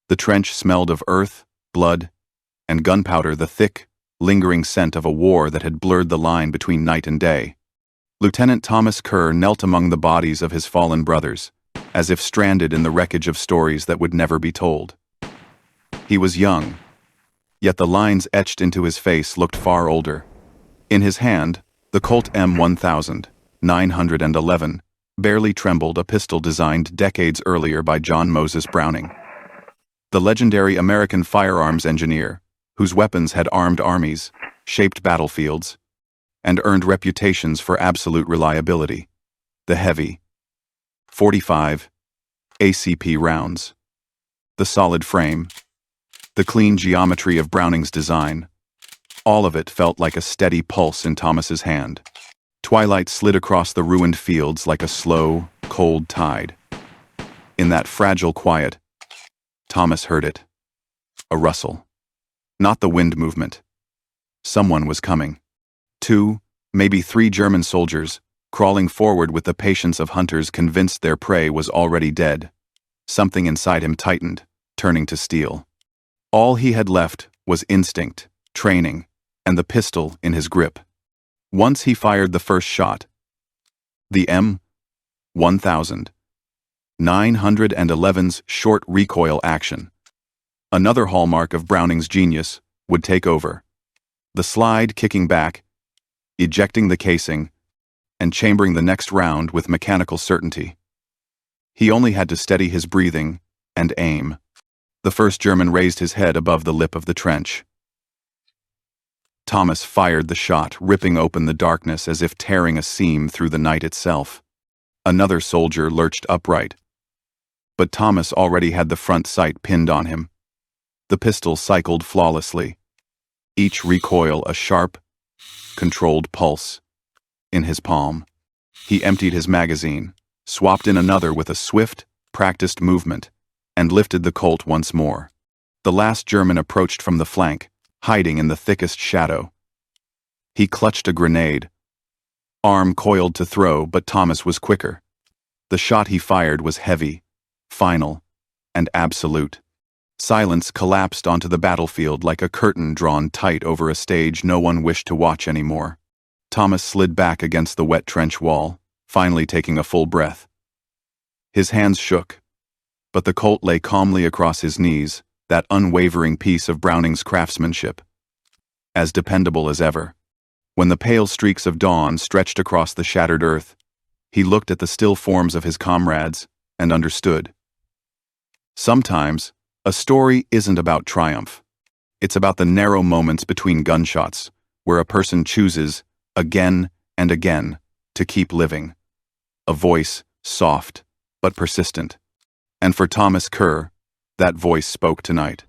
The trench smelled of earth, blood, and gunpowder, the thick, lingering scent of a war that had blurred the line between night and day. Lieutenant Thomas Kerr knelt among the bodies of his fallen brothers, as if stranded in the wreckage of stories that would never be told. He was young, yet the lines etched into his face looked far older. In his hand, the Colt M1911 barely trembled, a pistol designed decades earlier by John Moses Browning, the legendary American firearms engineer, whose weapons had armed armies, shaped battlefields, and earned reputations for absolute reliability. The heavy .45 ACP rounds, the solid frame, the clean geometry of Browning's design, all of it felt like a steady pulse in Thomas's hand. Twilight slid across the ruined fields like a slow, cold tide. In that fragile quiet, Thomas heard it. A rustle. Not the wind movement. Someone was coming. 2, maybe 3 German soldiers, crawling forward with the patience of hunters convinced their prey was already dead. Something inside him tightened, turning to steel. All he had left was instinct, training, and the pistol in his grip. Once he fired the first shot. The M1911's short recoil action, another hallmark of Browning's genius, would take over. The slide kicking back, ejecting the casing, and chambering the next round with mechanical certainty. He only had to steady his breathing and aim. The first German raised his head above the lip of the trench. Thomas fired the shot, ripping open the darkness as if tearing a seam through the night itself. Another soldier lurched upright, but Thomas already had the front sight pinned on him. The pistol cycled flawlessly, each recoil a sharp, controlled pulse. In his palm, he emptied his magazine, swapped in another with a swift, practiced movement, and lifted the Colt once more. The last German approached from the flank, hiding in the thickest shadow. He clutched a grenade, arm coiled to throw, but Thomas was quicker. The shot he fired was heavy, final, and absolute. Silence collapsed onto the battlefield like a curtain drawn tight over a stage no one wished to watch anymore. Thomas slid back against the wet trench wall, finally taking a full breath. His hands shook, but the Colt lay calmly across his knees, that unwavering piece of Browning's craftsmanship, as dependable as ever. When the pale streaks of dawn stretched across the shattered earth, he looked at the still forms of his comrades and understood. Sometimes, a story isn't about triumph. It's about the narrow moments between gunshots, where a person chooses, again and again, to keep living. A voice, soft, but persistent. And for Thomas Kerr, that voice spoke tonight.